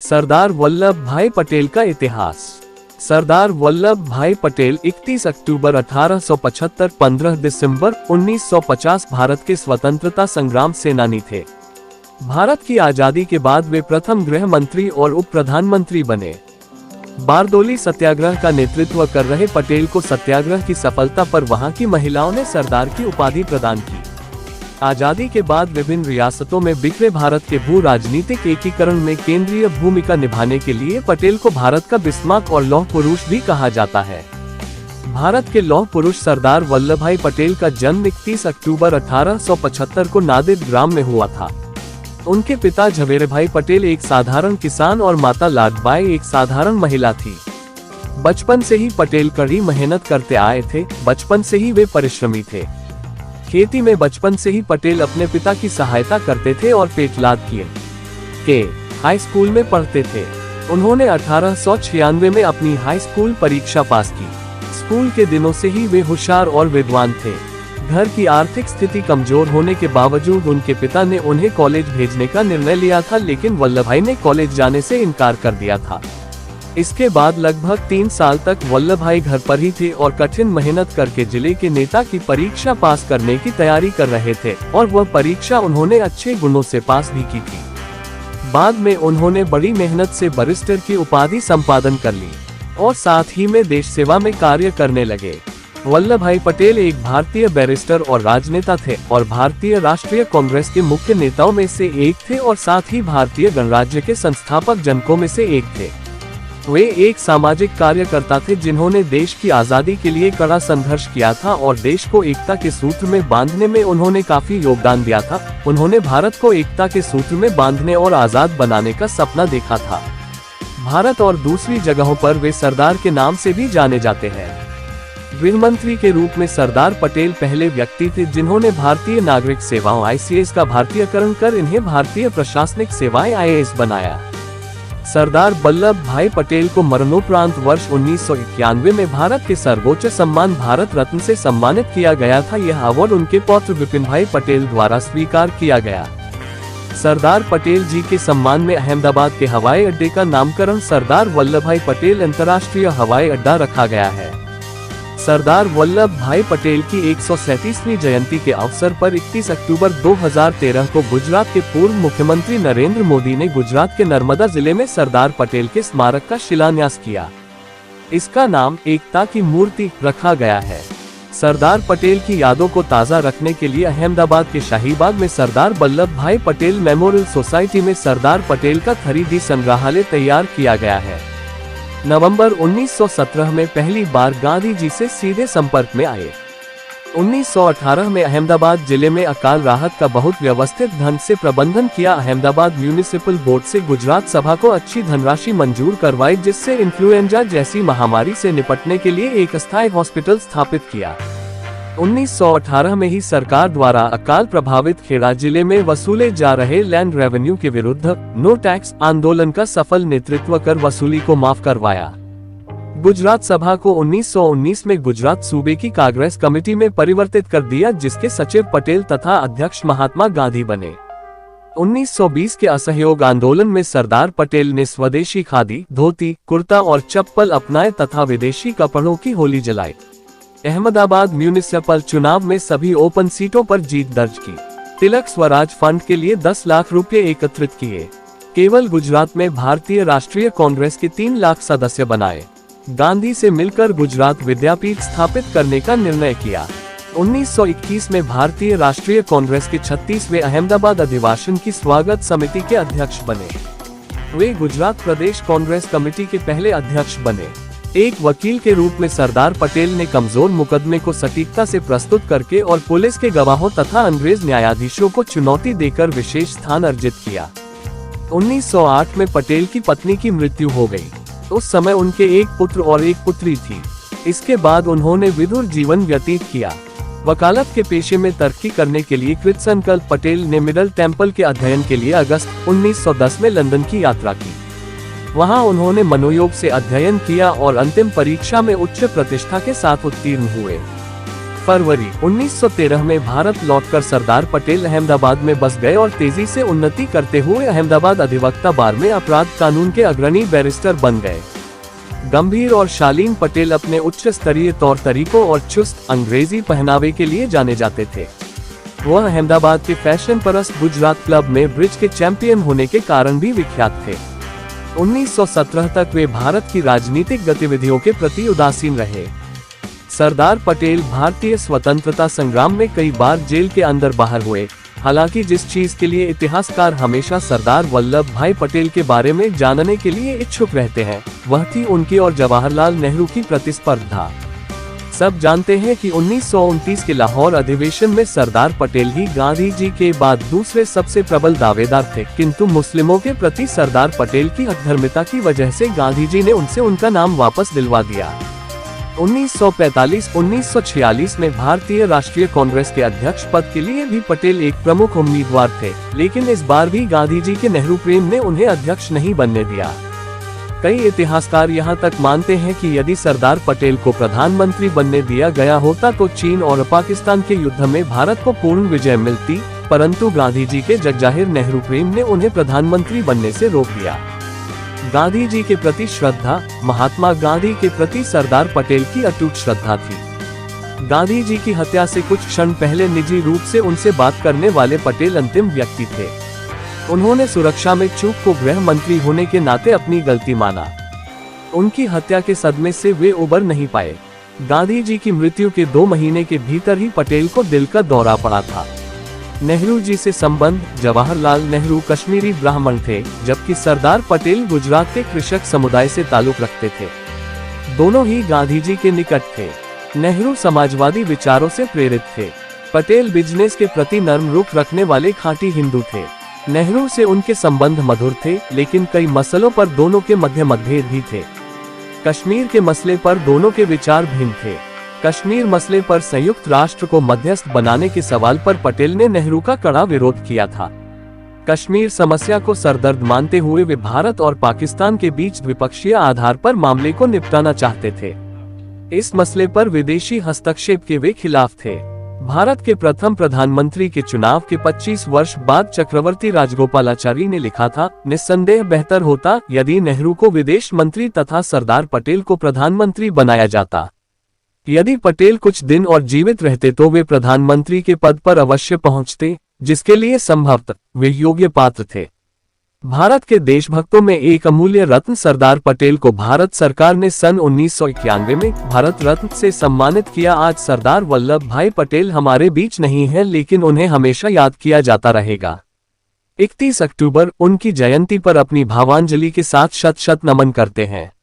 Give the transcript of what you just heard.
सरदार वल्लभ भाई पटेल का इतिहास। सरदार वल्लभ भाई पटेल 31 अक्टूबर 1875 15 दिसंबर 1950 भारत के स्वतंत्रता संग्राम सेनानी थे। भारत की आजादी के बाद वे प्रथम गृह मंत्री और उप प्रधानमंत्री बने। बारदोली सत्याग्रह का नेतृत्व कर रहे पटेल को सत्याग्रह की सफलता पर वहां की महिलाओं ने सरदार की उपाधि प्रदान की। आजादी के बाद विभिन्न रियासतों में बिखरे भारत के भू राजनीतिक एकीकरण में केंद्रीय भूमिका निभाने के लिए पटेल को भारत का बिस्मार्क और लौह पुरुष भी कहा जाता है। भारत के लौह पुरुष सरदार वल्लभ भाई पटेल का जन्म 31 अक्टूबर 1875 को नादेड़ ग्राम में हुआ था। उनके पिता झवेरभाई पटेल एक साधारण किसान और माता लाडबाई एक साधारण महिला थी। बचपन से ही पटेल कड़ी मेहनत करते आए थे। बचपन से ही वे परिश्रमी थे। खेती में बचपन से ही पटेल अपने पिता की सहायता करते थे और पेटलाद के हाई स्कूल में पढ़ते थे। उन्होंने 1896 में अपनी हाई स्कूल परीक्षा पास की। स्कूल के दिनों से ही वे होशियार और विद्वान थे। घर की आर्थिक स्थिति कमजोर होने के बावजूद उनके पिता ने उन्हें कॉलेज भेजने का निर्णय लिया था, लेकिन वल्लभ भाई ने कॉलेज जाने से इनकार कर दिया था। इसके बाद लगभग 3 साल तक वल्लभ भाई घर पर ही थे और कठिन मेहनत करके जिले के नेता की परीक्षा पास करने की तैयारी कर रहे थे और वह परीक्षा उन्होंने अच्छे गुणों से पास भी की थी। बाद में उन्होंने बड़ी मेहनत से बैरिस्टर की उपाधि संपादन कर ली और साथ ही में देश सेवा में कार्य करने लगे। वल्लभ भाई पटेल एक भारतीय बैरिस्टर और राजनेता थे और भारतीय राष्ट्रीय कांग्रेस के मुख्य नेताओं में से एक थे और साथ ही भारतीय गणराज्य के संस्थापक जनकों में से एक थे। वे एक सामाजिक कार्यकर्ता थे जिन्होंने देश की आजादी के लिए कड़ा संघर्ष किया था और देश को एकता के सूत्र में बांधने में उन्होंने काफी योगदान दिया था। उन्होंने भारत को एकता के सूत्र में बांधने और आजाद बनाने का सपना देखा था। भारत और दूसरी जगहों पर वे सरदार के नाम से भी जाने जाते हैं। गृह मंत्री के रूप में सरदार पटेल पहले व्यक्ति थे जिन्होंने भारतीय नागरिक सेवाओं ICS का भारतीयकरण कर इन्हें भारतीय प्रशासनिक सेवाएं IAS बनाया। सरदार वल्लभ भाई पटेल को मरणोपरांत वर्ष 1991 में भारत के सर्वोच्च सम्मान भारत रत्न से सम्मानित किया गया था। यह अवार्ड उनके पौत्र विपिन भाई पटेल द्वारा स्वीकार किया गया। सरदार पटेल जी के सम्मान में अहमदाबाद के हवाई अड्डे का नामकरण सरदार वल्लभ भाई पटेल अंतर्राष्ट्रीय हवाई अड्डा रखा गया है। सरदार वल्लभ भाई पटेल की 137वीं जयंती के अवसर पर 31 अक्टूबर 2013 को गुजरात के पूर्व मुख्यमंत्री नरेंद्र मोदी ने गुजरात के नर्मदा जिले में सरदार पटेल के स्मारक का शिलान्यास किया। इसका नाम एकता की मूर्ति रखा गया है। सरदार पटेल की यादों को ताज़ा रखने के लिए अहमदाबाद के शाहीबाग में सरदार वल्लभ भाई पटेल मेमोरियल सोसाइटी में सरदार पटेल का 3D संग्रहालय तैयार किया गया है। नवंबर 1917 में पहली बार गांधी जी से सीधे संपर्क में आए। 1918 में अहमदाबाद जिले में अकाल राहत का बहुत व्यवस्थित ढंग से प्रबंधन किया। अहमदाबाद म्यूनिसिपल बोर्ड से गुजरात सभा को अच्छी धनराशि मंजूर करवाई, जिससे इन्फ्लुएंजा जैसी महामारी से निपटने के लिए एक अस्थायी हॉस्पिटल स्थापित किया। 1918 में ही सरकार द्वारा अकाल प्रभावित खेड़ा जिले में वसूले जा रहे लैंड रेवेन्यू के विरुद्ध नो टैक्स आंदोलन का सफल नेतृत्व कर वसूली को माफ करवाया। गुजरात सभा को 1919 में गुजरात सूबे की कांग्रेस कमेटी में परिवर्तित कर दिया, जिसके सचिव पटेल तथा अध्यक्ष महात्मा गांधी बने। 1920 के असहयोग आंदोलन में सरदार पटेल ने स्वदेशी खादी, धोती, कुर्ता और चप्पल अपनाए तथा विदेशी कपड़ों की होली जलाई। अहमदाबाद म्यूनिसिपल चुनाव में सभी ओपन सीटों पर जीत दर्ज की। तिलक स्वराज फंड के लिए 10 लाख रुपए एकत्रित किए। केवल गुजरात में भारतीय राष्ट्रीय कांग्रेस के 3 लाख सदस्य बनाए। गांधी से मिलकर गुजरात विद्यापीठ स्थापित करने का निर्णय किया। 1921 में भारतीय राष्ट्रीय कांग्रेस के 36वें अहमदाबाद अधिवेशन की स्वागत समिति के अध्यक्ष बने। वे गुजरात प्रदेश कांग्रेस कमेटी के पहले अध्यक्ष बने। एक वकील के रूप में सरदार पटेल ने कमजोर मुकदमे को सटीकता से प्रस्तुत करके और पुलिस के गवाहों तथा अंग्रेज न्यायाधीशों को चुनौती देकर विशेष स्थान अर्जित किया। 1908 में पटेल की पत्नी की मृत्यु हो गई। उस समय उनके एक पुत्र और एक पुत्री थी। इसके बाद उन्होंने विधुर जीवन व्यतीत किया। वकालत के पेशे में तरक्की करने के लिए कृतसंकल्प पटेल ने मिडल टेम्पल के अध्ययन के लिए अगस्त 1910 में लंदन की यात्रा की। वहां उन्होंने मनोयोग से अध्ययन किया और अंतिम परीक्षा में उच्च प्रतिष्ठा के साथ उत्तीर्ण हुए। फरवरी 1913 में भारत लौटकर सरदार पटेल अहमदाबाद में बस गए और तेजी से उन्नति करते हुए अहमदाबाद अधिवक्ता बार में अपराध कानून के अग्रणी बैरिस्टर बन गए। गंभीर और शालीन पटेल अपने उच्च स्तरीय तौर तरीकों और चुस्त अंग्रेजी पहनावे के लिए जाने जाते थे। वह अहमदाबाद के फैशन परस्त गुजरात क्लब में ब्रिज के चैंपियन होने के कारण भी विख्यात थे। 1917 तक वे भारत की राजनीतिक गतिविधियों के प्रति उदासीन रहे। सरदार पटेल भारतीय स्वतंत्रता संग्राम में कई बार जेल के अंदर बाहर हुए। हालांकि जिस चीज के लिए इतिहासकार हमेशा सरदार वल्लभ भाई पटेल के बारे में जानने के लिए इच्छुक रहते हैं, वह थी उनकी और जवाहरलाल नेहरू की प्रतिस्पर्धा। सब जानते हैं कि 1929 के लाहौर अधिवेशन में सरदार पटेल ही गांधी जी के बाद दूसरे सबसे प्रबल दावेदार थे, किंतु मुस्लिमों के प्रति सरदार पटेल की अधर्मिता की वजह से गांधी जी ने उनसे उनका नाम वापस दिलवा दिया। 1945-1946 में भारतीय राष्ट्रीय कांग्रेस के अध्यक्ष पद के लिए भी पटेल एक प्रमुख उम्मीदवार थे, लेकिन इस बार भी गांधी जी के नेहरू प्रेम ने उन्हें अध्यक्ष नहीं बनने दिया। कई इतिहासकार यहां तक मानते हैं कि यदि सरदार पटेल को प्रधानमंत्री बनने दिया गया होता तो चीन और पाकिस्तान के युद्ध में भारत को पूर्ण विजय मिलती, परंतु गांधी जी के जगजाहिर नेहरू प्रेम ने उन्हें प्रधानमंत्री बनने से रोक दिया। गांधी जी के प्रति श्रद्धा। महात्मा गांधी के प्रति सरदार पटेल की अटूट श्रद्धा थी। गांधी जी की हत्या से कुछ क्षण पहले निजी रूप से उनसे बात करने वाले पटेल अंतिम व्यक्ति थे। उन्होंने सुरक्षा में चूक को गृह मंत्री होने के नाते अपनी गलती माना। उनकी हत्या के सदमे से वे उबर नहीं पाए। गांधी जी की मृत्यु के 2 महीने के भीतर ही पटेल को दिल का दौरा पड़ा था। नेहरू जी से संबंध। जवाहरलाल नेहरू कश्मीरी ब्राह्मण थे, जबकि सरदार पटेल गुजरात के कृषक समुदाय से ताल्लुक रखते थे। दोनों ही गांधी जी के निकट थे। नेहरू समाजवादी विचारों से प्रेरित थे। पटेल बिजनेस के प्रति नर्म रुख रखने वाले खांटी हिंदू थे। नेहरू से उनके संबंध मधुर थे, लेकिन कई मसलों पर दोनों के मध्य मतभेद भी थे। कश्मीर के मसले पर दोनों के विचार भिन्न थे। कश्मीर मसले पर संयुक्त राष्ट्र को मध्यस्थ बनाने के सवाल पर पटेल ने नेहरू का कड़ा विरोध किया था। कश्मीर समस्या को सरदर्द मानते हुए वे भारत और पाकिस्तान के बीच द्विपक्षीय आधार पर मामले को निपटाना चाहते थे। इस मसले पर विदेशी हस्तक्षेप के वे खिलाफ थे। भारत के प्रथम प्रधानमंत्री के चुनाव के 25 वर्ष बाद चक्रवर्ती राजगोपालाचारी ने लिखा था, निस्संदेह बेहतर होता यदि नेहरू को विदेश मंत्री तथा सरदार पटेल को प्रधानमंत्री बनाया जाता। यदि पटेल कुछ दिन और जीवित रहते तो वे प्रधानमंत्री के पद पर अवश्य पहुंचते, जिसके लिए संभवतः वे योग्य पात्र थे। भारत के देशभक्तों में एक अमूल्य रत्न सरदार पटेल को भारत सरकार ने सन 1991 में भारत रत्न से सम्मानित किया। आज सरदार वल्लभ भाई पटेल हमारे बीच नहीं है, लेकिन उन्हें हमेशा याद किया जाता रहेगा। 31 अक्टूबर उनकी जयंती पर अपनी भावांजलि के साथ शत शत नमन करते हैं।